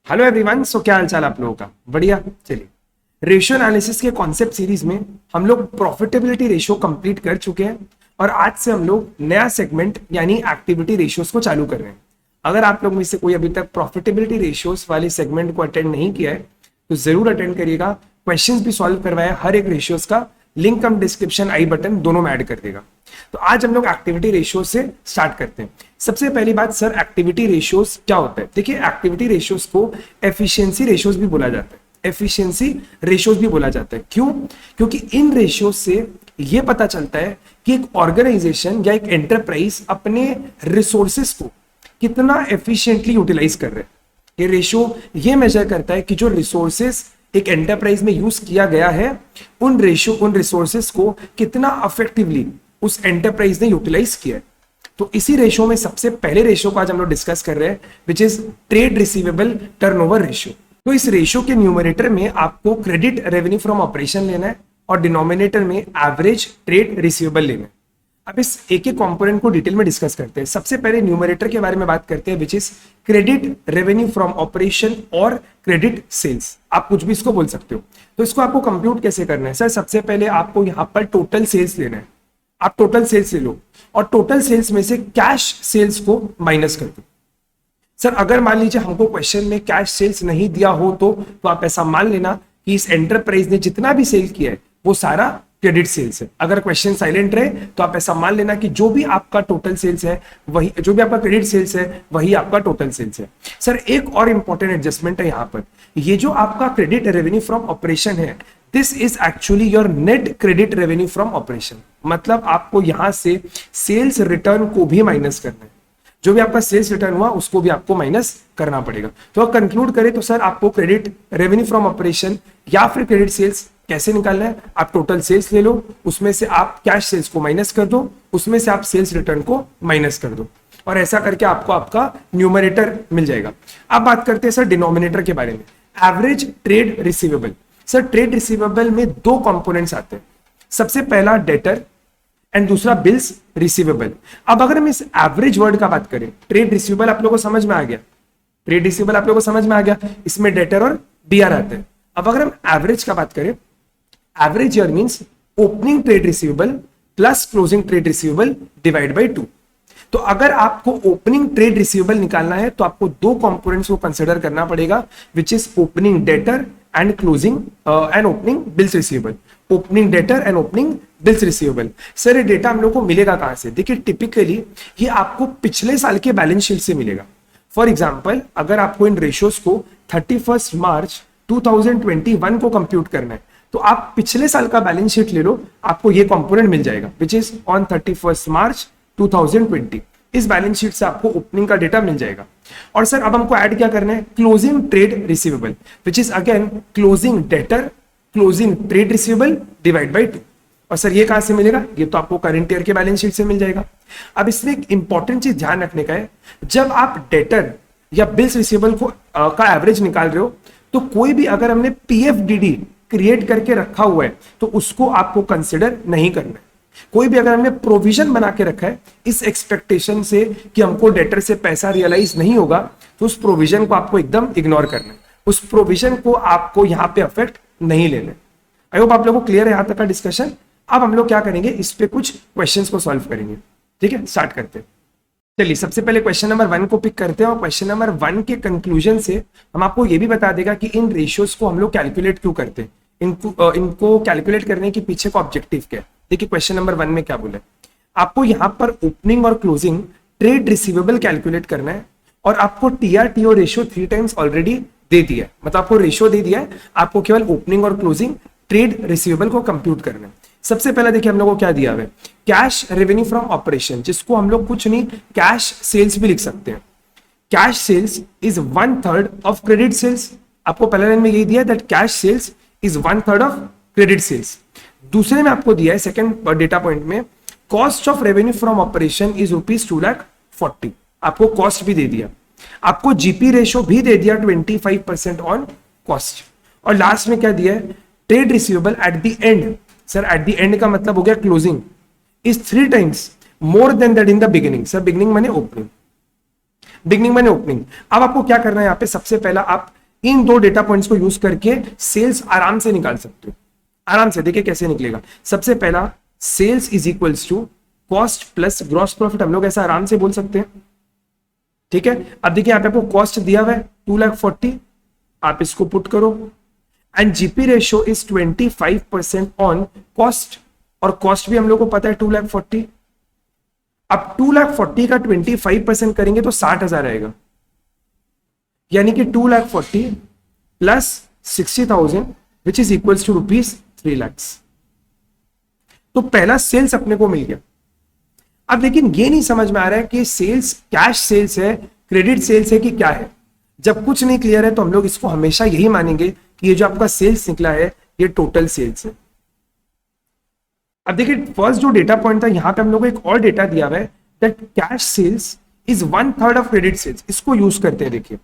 Hello everyone. सो क्या हालचाल आप लोगों का? बढ़िया। चलिए, रेशियो एनालिसिस के कॉन्सेप्ट सीरीज में हम लोग प्रॉफिटेबिलिटी रेशियो कंप्लीट कर चुके हैं और आज से हम लोग नया सेगमेंट यानी एक्टिविटी रेशियोज को चालू कर रहे हैं। अगर आप लोग में से कोई अभी तक प्रॉफिटेबिलिटी रेशियोज वाले सेगमेंट को अटेंड नहीं किया है तो जरूर अटेंड करिएगा। क्वेश्चंस भी सॉल्व करवाया, हर एक रेशियोज का लिंक हम डिस्क्रिप्शन आई बटन दोनों में ऐड कर देगा। तो आज हम लोग एक्टिविटी रेशियो से स्टार्ट करते हैं। सबसे पहली बात, सर एक्टिविटी रेशियोज क्या होता है? देखिए, एक्टिविटी रेशियोज को एफिशिएंसी रेशियोज भी बोला जाता है, एफिशिएंसी रेशियोज भी बोला जाता है। क्यों? क्योंकि इन रेशियोज से ये पता चलता है कि एक ऑर्गेनाइजेशन या एक एंटरप्राइज अपने रिसोर्सेस को कितना एफिशिएंटली यूटिलाइज कर रहे हैं। ये रेशियो ये मेजर करता है कि जो रिसोर्सेस एक एंटरप्राइज में यूज किया गया है उन रिसोर्सेस को कितना इफेक्टिवली उस एंटरप्राइज ने यूटिलाइज किया है। तो इसी रेशियो में सबसे पहले रेशियो को आज हम लोग डिस्कस कर रहे हैं, which is trade receivable turnover ratio. तो इस रेशियो के न्यूमरेटर में आपको क्रेडिट रेवेन्यू फ्रॉम ऑपरेशन लेना है और डिनोमिनेटर में एवरेज ट्रेड रिसीवेबल लेना है। अब इस एक एक कंपोनेंट को डिटेल में डिस्कस करते हैं। सबसे पहले न्यूमरेटर के बारे में बात करते हैं, which is credit revenue from operation और क्रेडिट सेल्स। आप कुछ भी इसको बोल सकते हो। तो इसको आपको कंप्यूट कैसे करना है? सर सबसे पहले आपको यहां पर टोटल सेल्स लेना है। आप टोटल सेल्स ले लो और टोटल सेल्स में से कैश सेल्स को माइनस कर दो। सर अगर मान लीजिए हमको क्वेश्चन में कैश सेल्स नहीं दिया हो तो आप ऐसा मान लेना कि इस एंटरप्राइज ने जितना भी सेल किया है वो सारा क्रेडिट सेल्स है। अगर क्वेश्चन साइलेंट रहे तो आप ऐसा मान लेना कि जो भी आपका टोटल सेल्स है वही, जो भी आपका क्रेडिट सेल्स है वही आपका टोटल सेल्स है। सर एक और इंपॉर्टेंट एडजस्टमेंट है यहां पर, ये जो आपका क्रेडिट रेवेन्यू फ्रॉम ऑपरेशन है, this is actually your net credit revenue from operation. मतलब आपको यहां से सेल्स रिटर्न को भी माइनस करना है। जो भी आपका सेल्स रिटर्न हुआ उसको भी आपको माइनस करना पड़ेगा। तो अगर कंक्लूड करें तो सर आपको क्रेडिट रेवेन्यू फ्रॉम ऑपरेशन या फिर क्रेडिट सेल्स कैसे निकालना है? आप टोटल सेल्स ले लो, उसमें से आप कैश सेल्स को माइनस कर दो, उसमें से आप सेल्स रिटर्न को माइनस कर दो और ऐसा करके आपको आपका न्यूमरेटर मिल जाएगा। अब बात करते हैं सर डिनोमिनेटर के बारे में, average trade receivable. Sir trade receivable में दो कंपोनेंट्स आते हैं, सबसे पहला डेटर एंड दूसरा बिल्स रिसीवेबल। अब अगर हम इस एवरेज वर्ड का बात करें, ट्रेड रिसीवेबल आप लोगों को समझ में आ गया, ट्रेड रिसीवेबल आप लोगों को समझ में आ गया, इसमें डेटर और डीआर आते हैं। अब अगर हम एवरेज का बात करें, average year means opening trade receivable plus closing trade receivable divide by 2। तो अगर आपको ओपनिंग ट्रेड रिसीवेबल निकालना है तो आपको दो कंपोनेंट्स को कंसीडर करना पड़ेगा, विच is opening debtor and closing and opening bills receivable. Opening debtor and opening bills receivable. Sir ये डेटा हम लोग को मिलेगा कहां से? देखिए टिपिकली ये आपको पिछले साल के बैलेंस शीट से मिलेगा। फॉर एग्जांपल अगर आपको इन रेशियोज को 31 मार्च 2021 को कंप्यूट करना है तो आप पिछले साल का बैलेंस शीट ले लो, आपको ये कंपोनेंट मिल जाएगा, विच इज ऑन 31 मार्च 2020। इस बैलेंस शीट से आपको ओपनिंग का डेटा मिल जाएगा। और सर अब हमको ऐड क्या करना है? Closing trade receivable, which is again closing debtor closing trade receivable divide by 2। और सर ये कहां से मिलेगा? ये तो आपको करंट ईयर के बैलेंस शीट से मिल जाएगा। अब इसमें एक इंपॉर्टेंट चीज ध्यान रखने का है, जब आप डेटर या बिल्स रिसीवेबल को का एवरेज निकाल रहे हो तो कोई भी अगर हमने पीएफडीडी क्रिएट करके रखा हुआ है तो उसको आपको कंसिडर नहीं करना है। कोई भी अगर हमने प्रोविजन बना के रखा है इस एक्सपेक्टेशन से कि हमको डेटर से पैसा रियलाइज नहीं होगा तो उस प्रोविजन को आपको एकदम इग्नोर करना है, उस प्रोविजन को आपको यहां पे अफेक्ट नहीं लेना। आई होप आप लोगों को क्लियर है यहां तक का डिस्कशन। अब हम लोग क्या करेंगे, इस पे कुछ क्वेश्चंस को सॉल्व करेंगे। ठीक है, स्टार्ट करते हैं। चलिए सबसे पहले क्वेश्चन नंबर 1 को पिक करते हैं और क्वेश्चन नंबर 1 के कंक्लूजन से हम आपको ये भी बता देगा कि इन रेशियोज को हम लोग कैलकुलेट क्यों करते हैं, इनको कैलकुलेट करने के पीछे का ऑब्जेक्टिव क्या है। देखिए क्वेश्चन नंबर 1 में क्या बोला, आपको यहां पर ओपनिंग और क्लोजिंग ट्रेड रिसीवेबल कैलकुलेट करना है और आपको टीआरटीओ रेशियो 3 टाइम्स ऑलरेडी दे दिया है, मतलब आपको रेशियो दे दिया है, आपको केवल ओपनिंग और क्लोजिंग ट्रेड रिसीवेबल को कंप्यूट करना है। सबसे पहला देखिए हम लोग को क्या दिया हुआ है, कैश रेवेन्यू फ्रॉम ऑपरेशन, जिसको हम लोग कुछ नहीं कैश सेल्स भी लिख सकते हैं। Cash sales is 1/3 of credit sales. आपको पहले लाइन में यही दिया that cash sales is 1/3 of credit sales. दूसरे में आपको दिया है सेकंड डेटा पॉइंट में, cost of revenue from operation is ₹2,40,000। आपको कॉस्ट भी दे दिया, आपको जीपी रेशियो भी दे दिया 25% ऑन कॉस्ट। और लास्ट में क्या दिया है, trade receivable at the end. Sir at the end का मतलब हो गया closing, is 3 times more than that in the beginning. Sir beginning माने ओपनिंग, बिगनिंग माने ओपनिंग। अब आपको क्या करना है यहाँ पे, सबसे पहला आप इन दो डेटा पॉइंट्स को यूज करके सेल्स आराम से निकाल सकते हो, आराम से। देखिए कैसे निकलेगा। सबसे पहला, sales is equals to cost plus gross profit, हम लोग ऐसा आराम से बोल सकते हैं, ठीक है। अब देखिए यहाँ पे आपको कॉस्ट दिया हुआ है 2,40,000, आप इसको पुट करो, and GP ratio is 25% on cost, और कॉस्ट भी हम लोग को पता है 2,40,000। अब 2,40,000 का 25% करेंगे तो 60,000 आएगा, यानी कि 2,40,000 plus 60,000 which is equals to rupees 3 lakh. तो पहला सेल्स अपने को मिल गया। अब लेकिन ये नहीं समझ में आ रहा है कि सेल्स कैश सेल्स है, क्रेडिट सेल्स है कि क्या है। जब कुछ नहीं क्लियर है तो हम लोग इसको हमेशा यही मानेंगे कि ये जो आपका सेल्स निकला है ये टोटल सेल्स है। अब देखिए फर्स्ट जो डेटा पॉइंट था, यहां पे हम लोग को एक और डेटा दिया हुआ है that cash sales is 1/3 of credit sales. इसको यूज करते हैं, देखिए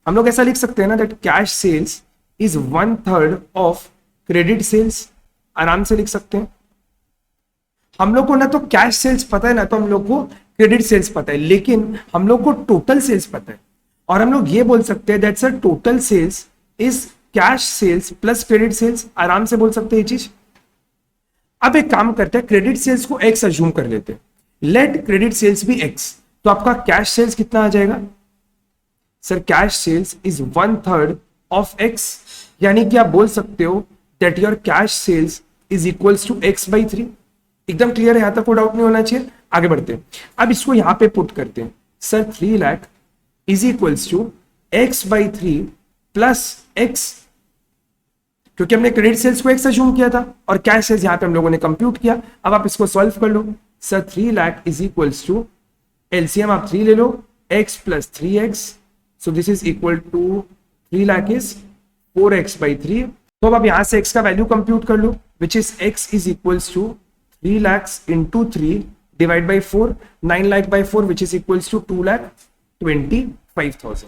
हम लोग ऐसा लिख सकते हैं ना that cash sales is 1/3 of credit sales, आराम से लिख सकते हैं। हम लोग को ना तो कैश सेल्स पता है ना तो हम लोग को क्रेडिट सेल्स पता है, लेकिन हम लोग को टोटल सेल्स पता है, और हम लोग ये बोल सकते हैं that's a total sales is cash sales plus credit sales, आराम से बोल सकते हैं ये चीज। अब एक काम करते हैं, क्रेडिट सेल्स को एक्स अज्यूम कर लेते हैं, लेट क्रेडिट सेल्स भी एक्स, तो आपका कैश सेल्स कितना आ जाएगा sir? Cash sales is 1/3 of x, यानी कि आप बोल सकते हो that your cash sales is equals to x/3। एकदम क्लियर है, यहां तक कोई डाउट नहीं होना चाहिए। आगे बढ़ते हैं, अब इसको यहां पे पुट करते हैं, sir 3 lakh is equals to x/3 plus x, क्योंकि हमने क्रेडिट सेल्स को एक्स अज्यूम किया था और कैश सेल्स यहां पे हम लोगों ने कंप्यूट किया। अब आप इसको सॉल्व कर लो, sir 3 lakh is equals to LCM आप 3 ले लो, x plus 3x, so this is equal to 3 lakh is 4x/3। तो अब आप यहां से x का वैल्यू कंप्यूट कर लो, which is x is equals to 3 lakhs into 3 divide by 4, 9 lakh by 4 which is equals to 2,25,000।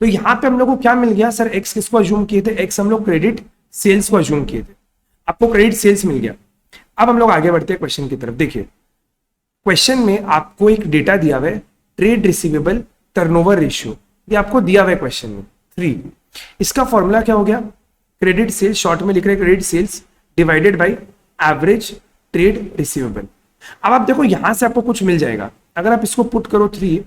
तो यहां पे हम लोग को क्या मिल गया सर? x किसको अज्यूम किए थे? x हम लोग क्रेडिट सेल्स को अज्यूम किए थे, आपको क्रेडिट सेल्स मिल गया। अब हम लोग आगे बढ़ते हैं क्वेश्चन की तरफ। देखिए क्वेश्चन में आपको एक डेटा दिया हुआ है, ट्रेड रिसीवेबल टर्नओवर रेशियो, ये आपको दिया हुआ है क्वेश्चन में 3। इसका फॉर्मूला क्या हो गया? क्रेडिट सेल्स, शॉर्ट में लिख रहे हैं credit sales divided by average trade receivable. अब आप देखो यहां से आपको कुछ मिल जाएगा, अगर आप इसको पुट करो 3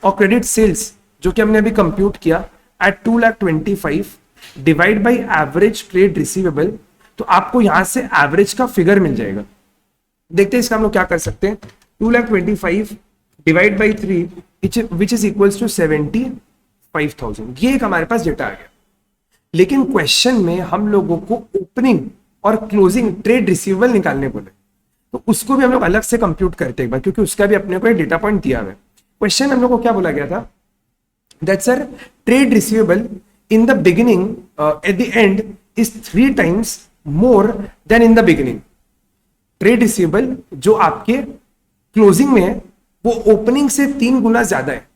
और क्रेडिट सेल्स जो कि हमने अभी कंप्यूट किया at 2,25,000 divide by average trade receivable, तो आपको यहां से एवरेज का फिगर मिल जाएगा। देखते हैं इसका हम लोग क्या कर सकते हैं। 2,25,000 divide by 3 which is equals to 75,000। ये एक हमारे पास डेटा आ गया, लेकिन क्वेश्चन में हम लोगों को ओपनिंग और क्लोजिंग ट्रेड रिसीवेबल निकालने बोले, तो उसको भी हम लोग अलग से कंप्यूट करते हैं एक बार, क्योंकि उसका भी अपने को एक डेटा पॉइंट दिया हुआ है। क्वेश्चन हम लोग को क्या बोला गया था that sir trade receivable in the beginning at the end is 3 times more then in the beginning. Trade receivable जो आपके क्लोजिंग में है वो ओपनिंग से 3 गुना ज्यादा है।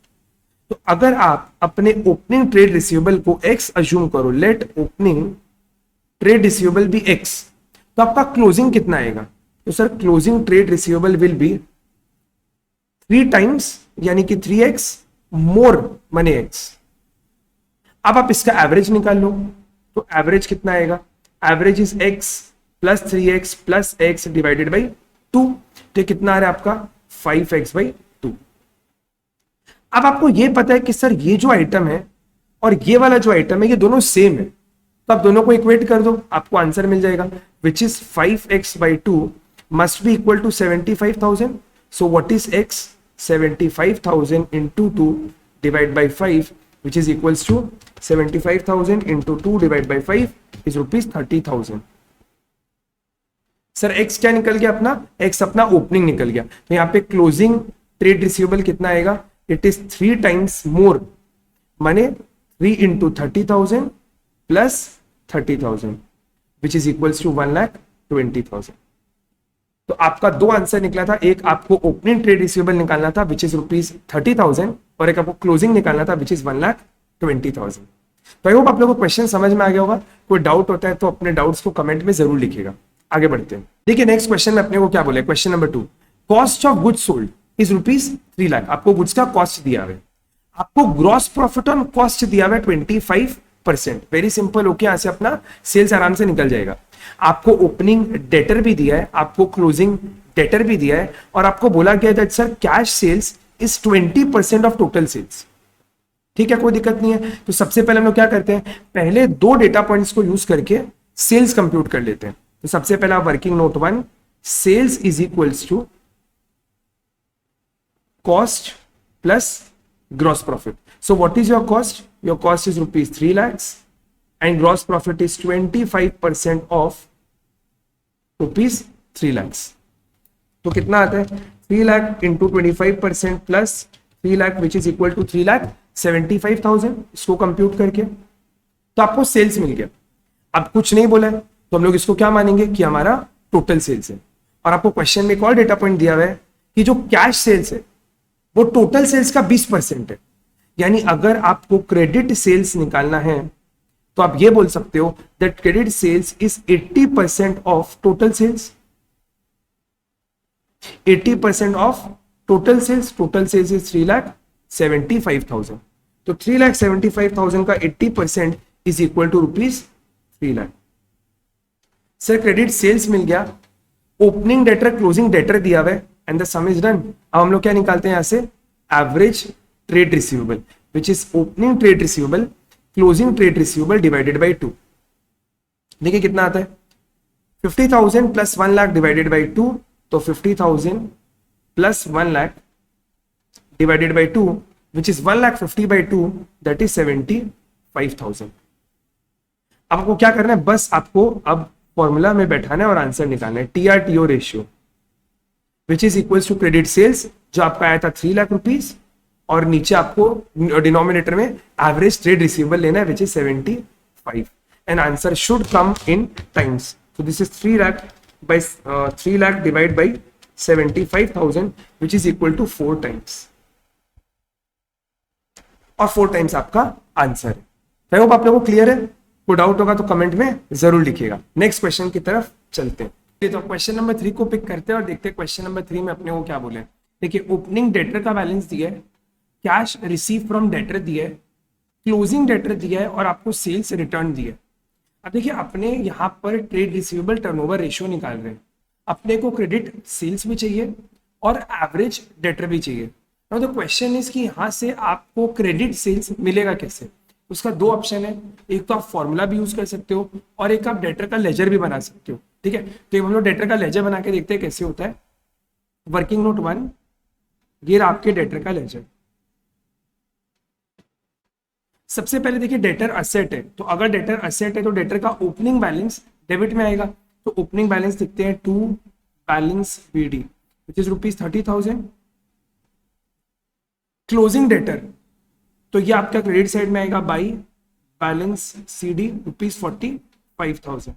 तो अगर आप अपने ओपनिंग ट्रेड रिसीवेबल को x अज्यूम करो, लेट ओपनिंग ट्रेड रिसीवेबल भी x, तो आपका क्लोजिंग कितना आएगा? तो sir closing trade receivable will be 3 times, यानी कि 3x मोर मनी x। अब आप इसका एवरेज निकाल लो, तो एवरेज कितना आएगा? Average is x plus 3x plus x divided by 2, तो कितना आ रहा है आपका 5x/2। अब आपको यह पता है कि सर ये जो आइटम है और ये वाला जो आइटम है ये दोनों सेम है, तो आप दोनों को इक्वेट कर दो, आपको आंसर मिल जाएगा, which is 5x/2 must be equal to 75,000. So what is x? 75,000 into 2 divided by 5, which is equals to 75,000 into 2 divided by 5 is rupees 30,000. Sir x क्या निकल गया अपना? x अपना ओपनिंग निकल गया, तो यहाँ पे क्लोजिंग ट्रेड रिसीवेबल कितना आएगा? इट इज 3 times मोर, माने 3 into 30,000 plus 30,000 which is equals to 1,20,000। तो आपका 2 आंसर निकला था, एक आपको ओपनिंग ट्रेड रिसीवेबल निकालना था विच इज रुपीज 30,000, और एक आपको क्लोजिंग निकालना था विच इज 1,20,000। तो आई होप आप लोगों को क्वेश्चन समझ में आ गया होगा। कोई डाउट होता है तो अपने डाउट्स को कमेंट में जरूर लिखिएगा। आगे बढ़ते हैं, देखिए नेक्स्ट क्वेश्चन में अपने को क्या बोले, question number 2, cost of goods sold is rupees 3 lakh. आपको गुड्स का कॉस्ट दिया है। आपको ग्रॉस प्रॉफिट ऑन कॉस्ट दिया हुआ है 25%। वेरी सिंपल, ओके, यहां से अपना सेल्स आराम से निकल जाएगा। आपको ओपनिंग डेटर भी दिया है, आपको क्लोजिंग डेटर भी दिया है, और आपको बोला गया that sir cash sales is 20% of total sales. ठीक है, कोई दिक्कत नहीं है। तो सबसे पहले हम लोग क्या करते हैं, पहले दो डेटा पॉइंट्स को यूज करके सेल्स कंप्यूट कर लेते हैं। तो सबसे पहला working note 1, sales is equals to cost plus gross profit. So what is your cost? Your cost is rupees 3 lakhs and gross profit is 25% of rupees 3 lakhs. तो कितना आता है, 3 lakh into 25% plus 3 lakh which is equal to 3,75,000। इसको compute करके तो आपको sales मिल गया। अब कुछ नहीं बोला है तो हम लोग इसको क्या मानेंगे कि हमारा टोटल सेल्स है। और आपको क्वेश्चन में एक और डेटा पॉइंट दिया हुआ है कि जो कैश सेल्स है वो टोटल सेल्स का 20% है। यानी अगर आपको क्रेडिट सेल्स निकालना है तो आप ये बोल सकते हो that credit sales is 80% of total sales. 80% of total sales, total sales is 3,75,000। तो 3,75,000 का 80% is equal to rupees 3 lakh. Sir credit sales मिल गया, ओपनिंग डेटर क्लोजिंग डेटर दिया हुआ है and the sum is done. अब हम लोग क्या निकालते हैं यहां से, average trade receivable which is opening trade receivable closing trade receivable divided by 2। देखिए कितना आता है, 50,000 प्लस 1 लाख डिवाइडेड बाई 2, तो 50,000 plus 1 lakh divided by 2 which is 1,50,000 by 2, that is 75,000। अब आपको क्या करना है, बस आपको अब फॉर्मूला में बैठाना है और आंसर निकालना है, TRTO ratio which is equals to credit sales जो आपका आया था 3 लाख रुपीस, और नीचे आपको डिनोमिनेटर में एवरेज ट्रेड रिसीवेबल लेना है which is 75 and answer should come in times. So this is 3 lakh by 3 lakh divide by 75,000 which is equal to 4 times, और 4 टाइम्स आपका आंसर है। आई होप आप लोगों को क्लियर है। कोई डाउट होगा तो कमेंट में जरूर लिखिएगा। नेक्स्ट क्वेश्चन की तरफ चलते हैं। तो क्वेश्चन नंबर 3 को पिक करते हैं और देखते हैं क्वेश्चन नंबर 3 में अपने को क्या बोले। देखिए ओपनिंग डेटर का बैलेंस दिया है, कैश रिसीव फ्रॉम डेटर दिया है, क्लोजिंग डेटर दिया है, और आपको सेल्स रिटर्न दिया है। अब देखिए अपने यहाँ पर ट्रेड रिसीवेबल टर्नओवर रेशियो निकाल रहे हैं। अपने को क्रेडिट सेल्स भी चाहिए और एवरेज डेटर भी चाहिए। तो क्वेश्चन इज कि यहाँ से आपको क्रेडिट सेल्स मिलेगा कैसे। उसका 2 ऑप्शन है, एक तो आप फॉर्मूला भी यूज कर सकते हो और एक आप डेटर का लेजर भी बना सकते हो। ठीक है, तो हम लोग डेटर का लेजर बना के देखते हैं कैसे होता है। वर्किंग नोट 1, ये आपके डेटर का लेजर। सबसे पहले देखिए डेटर असेट है, तो अगर डेटर असेट है तो डेटर का ओपनिंग बैलेंस डेबिट में आएगा। तो ओपनिंग बैलेंस लिखते हैं to balance BD which is rupees 30,000। Closing debtor तो ये आपका क्रेडिट साइड में आएगा बाई बैलेंस CD रुपीज 45,000।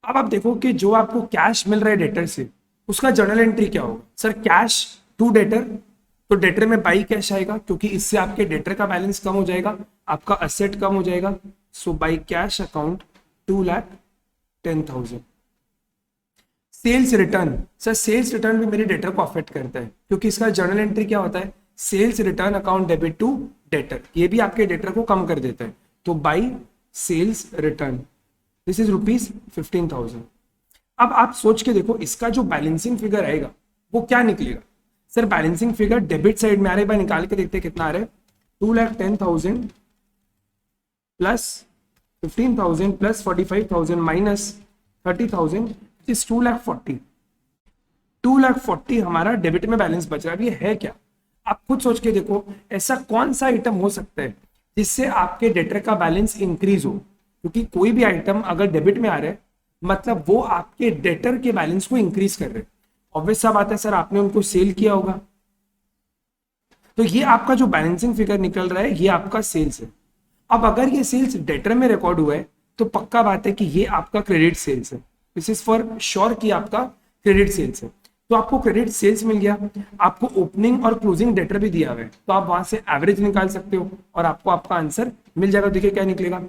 अब आप देखो कि जो आपको कैश मिल रहा है डेटर से उसका जर्नल एंट्री क्या होगा। सर कैश टू डेटर, तो डेटर में बाई कैश आएगा क्योंकि इससे आपके डेटर का बैलेंस कम हो जाएगा, आपका असेट कम हो जाएगा। So by cash account 2,10,000। Sales return, sir sales return भी मेरे डेटर को अफेक्ट करता है क्योंकि इसका जर्नल एंट्री क्या होता है, sales return account debit to debtor, ये भी आपके डेटर को कम कर देता है। तो by sales return this is rupees 15,000। अब आप सोच के देखो इसका जो बैलेंसिंग फिगर आएगा वो क्या निकलेगा। Sir balancing figure debit side में आ रहा है, निकाल के देखते हैं कितना आ रहा है। 2,10,000 प्लस 15,000 प्लस 45,000 माइनस 30,000 इज 2,40,000। 2,40,000 हमारा डेबिट में बैलेंस बच रहा है। ये है क्या, आप खुद सोच के देखो ऐसा कौन सा आइटम हो सकता है जिससे आपके डेटर का बैलेंस इंक्रीज हो। क्योंकि कोई भी आइटम अगर डेबिट में आ रहा है मतलब वो आपके डेटर के बैलेंस को इंक्रीज कर रहे हैं। ऑब्वियस सा बात है सर आपने उनको सेल किया होगा, तो ये आपका जो बैलेंसिंग फिगर निकल रहा है ये आपका सेल्स है। अब अगर ये सेल्स डेटर में रिकॉर्ड हुआ है तो पक्का बात है कि ये आपका क्रेडिट सेल्स है। दिस इज फॉर श्योर कि आपका क्रेडिट सेल्स है। तो आपको क्रेडिट सेल्स मिल गया, आपको ओपनिंग और क्लोजिंग डेटर भी दिया हुआ है, तो आप वहां से एवरेज निकाल सकते हो और आपको आपका आंसर मिल जाएगा। देखिए क्या निकलेगा,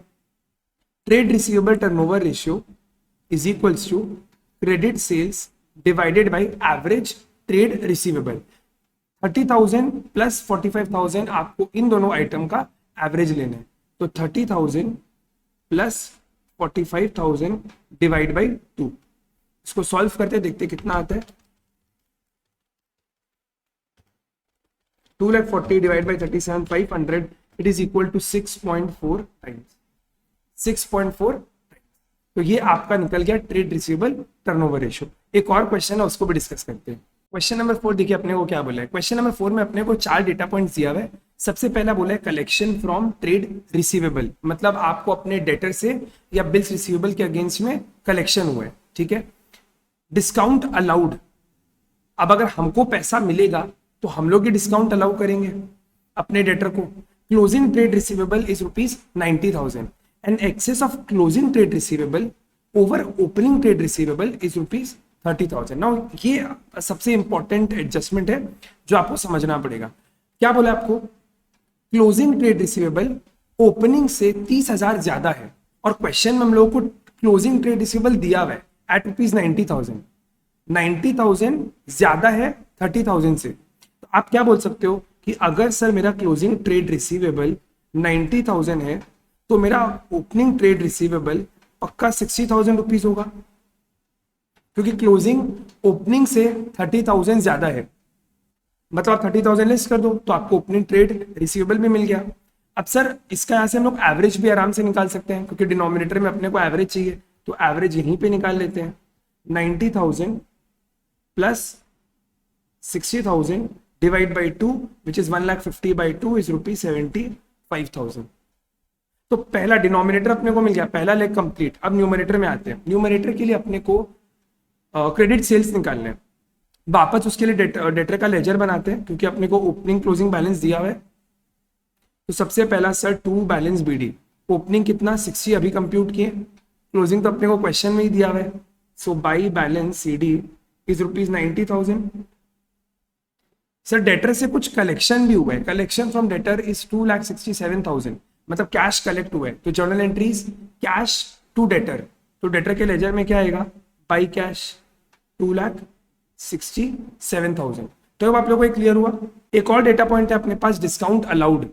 trade receivable turnover ratio is equals to credit sales divided by average trade receivable. 30,000 plus 45,000 आपको इन दोनों आइटम का एवरेज लेना है। तो 30,000 प्लस 45,000 डिवाइड बाई 2, इसको सॉल्व करते देखते कितना आता है। 2,40,000 divide by 37,500 it is equal to 6.4 times, 6.4। तो ये आपका निकल गया ट्रेड रिसीवेबल टर्नओवर रेशियो। एक और क्वेश्चन है उसको भी डिस्कस करते हैं। क्वेश्चन नंबर 4 देखिए अपने को क्या बोला है। क्वेश्चन नंबर 4 में अपने को 4 डेटा पॉइंट्स दिया हुआ है। सबसे पहला बोला है कलेक्शन फ्रॉम ट्रेड रिसीवेबल, मतलब आपको अपने डेटर से या बिल्स रिसीवेबल के अगेंस्ट में कलेक्शन हुआ है, ठीक है। डिस्काउंट अलाउड, अब अगर हमको पैसा मिलेगा तो हम लोग ही डिस्काउंट अलाउ करेंगे अपने डेटर को। Closing trade receivable is ₹90,000 and excess of closing trade receivable over opening trade receivable is ₹30,000। Now ये सबसे इंपॉर्टेंट एडजस्टमेंट है जो आपको समझना पड़ेगा। क्या बोला आपको, क्लोजिंग ट्रेड रिसीवेबल ओपनिंग से 30,000 ज्यादा है, और क्वेश्चन में हम लोगों को क्लोजिंग ट्रेड रिसीवेबल दिया हुआ है एट ₹90,000, 90,000 ज्यादा है 30,000 से। तो आप क्या बोल सकते हो कि अगर सर मेरा क्लोजिंग ट्रेड रिसीवेबल 90,000 है तो मेरा ओपनिंग ट्रेड रिसीवेबल पक्का 60,000 रुपीज होगा, क्योंकि क्लोजिंग ओपनिंग से 30,000 ज्यादा है। मतलब आप 30,000 लेस कर दो तो आपको ओपनिंग ट्रेड रिसीवेबल भी मिल गया। अब सर इसका यहां से हम लोग एवरेज भी आराम से निकाल सकते हैं, क्योंकि डिनोमिनेटर में अपने को एवरेज चाहिए, तो एवरेज यहीं पे निकाल लेते हैं। 90,000 plus 60,000 divide by 2 which is 1,50,000 by 2 is ₹75,000। तो पहला डिनोमिनेटर अपने को मिल गया, पहला लेग कंप्लीट। अब न्यूमरेटर में आते हैं। न्यूमरेटर के लिए अपने को क्रेडिट सेल्स निकालने हैं। वापस उसके लिए डेटर का लेजर बनाते हैं, क्योंकि अपने को ओपनिंग क्लोजिंग बैलेंस दिया हुआ है। तो सबसे पहला sir to balance BD, opening कितना 60 अभी कंप्यूट किए, क्लोजिंग तो अपने को क्वेश्चन में ही दिया हुआ है। So by balance C D is ₹90,000। Sir debtor से कुछ कलेक्शन भी हुआ है, कलेक्शन फ्रॉम डेटर इज 2,67,000, मतलब कैश कलेक्ट हुआ है। तो journal entries cash to debtor, तो डेटर के लेजर में क्या आएगा, बाई कैश 2,67,000। तो अब आप लोगों को क्लियर हुआ। एक और डेटा पॉइंट है अपने पास, डिस्काउंट अलाउड।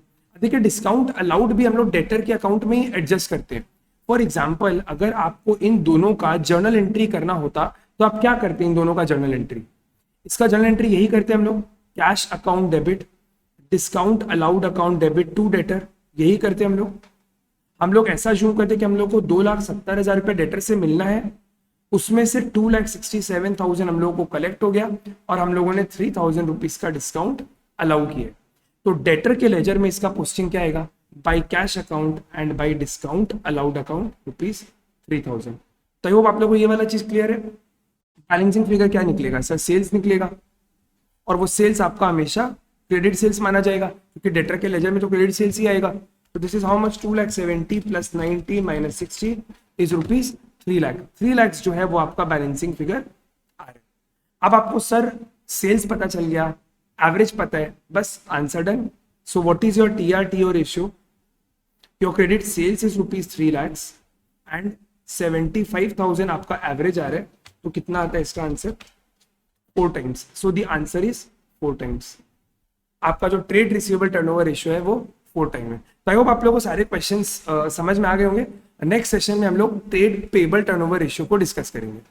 देखिए डिस्काउंट अलाउड भी हम लोग डेटर के अकाउंट में ही एडजस्ट करते हैं। फॉर एग्जाम्पल अगर आपको इन दोनों का जर्नल एंट्री करना होता तो आप क्या करते हैं, इन दोनों का जर्नल एंट्री, इसका जर्नल एंट्री यही करते हैं हम लोग, cash account debit, discount allowed account debit to debtor, यही करते हैं हम लोग। हम लोग ऐसा जूम करते कि हम लोग को 2,70,000 रुपये डेटर से मिलना है, उसमें से 2,67,000 हम लोगों को कलेक्ट हो गया और हम लोगों ने 3,000 रुपीज का डिस्काउंट अलाउ किया। तो डेटर के लेजर में इसका पोस्टिंग क्या आएगा, by cash account and by discount allowed account ₹3,000। तो आई होप आप लोगों को ये वाला चीज क्लियर है। बैलेंसिंग फिगर क्या निकलेगा सर, सेल्स निकलेगा, और वो सेल्स आपका हमेशा क्रेडिट सेल्स माना जाएगा, क्योंकि डेटर के लेजर में तो क्रेडिट सेल्स ही आएगा। तो this is how much, 2,70,000 plus 90 minus 60 is ₹3,00,000। 3,00,000 जो है वो आपका बैलेंसिंग फिगर आ रहा है। अब आपको सर सेल्स पता चल गया, एवरेज पता है, बस answer done. So what is your TRTO ratio, your credit sales is ₹3,00,000 and 75,000 आपका एवरेज आ रहा है। तो कितना आता है इसका answer, 4 times. So the answer is 4 times. आपका जो ट्रेड रिसीवेबल टर्नओवर रेशियो है वो 4 टाइम है। तो आई होप आप लोगों को सारे क्वेश्चंस समझ में आ गए होंगे। नेक्स्ट सेशन में हम लोग ट्रेड पेबल टर्नओवर रेशियो को डिस्कस करेंगे।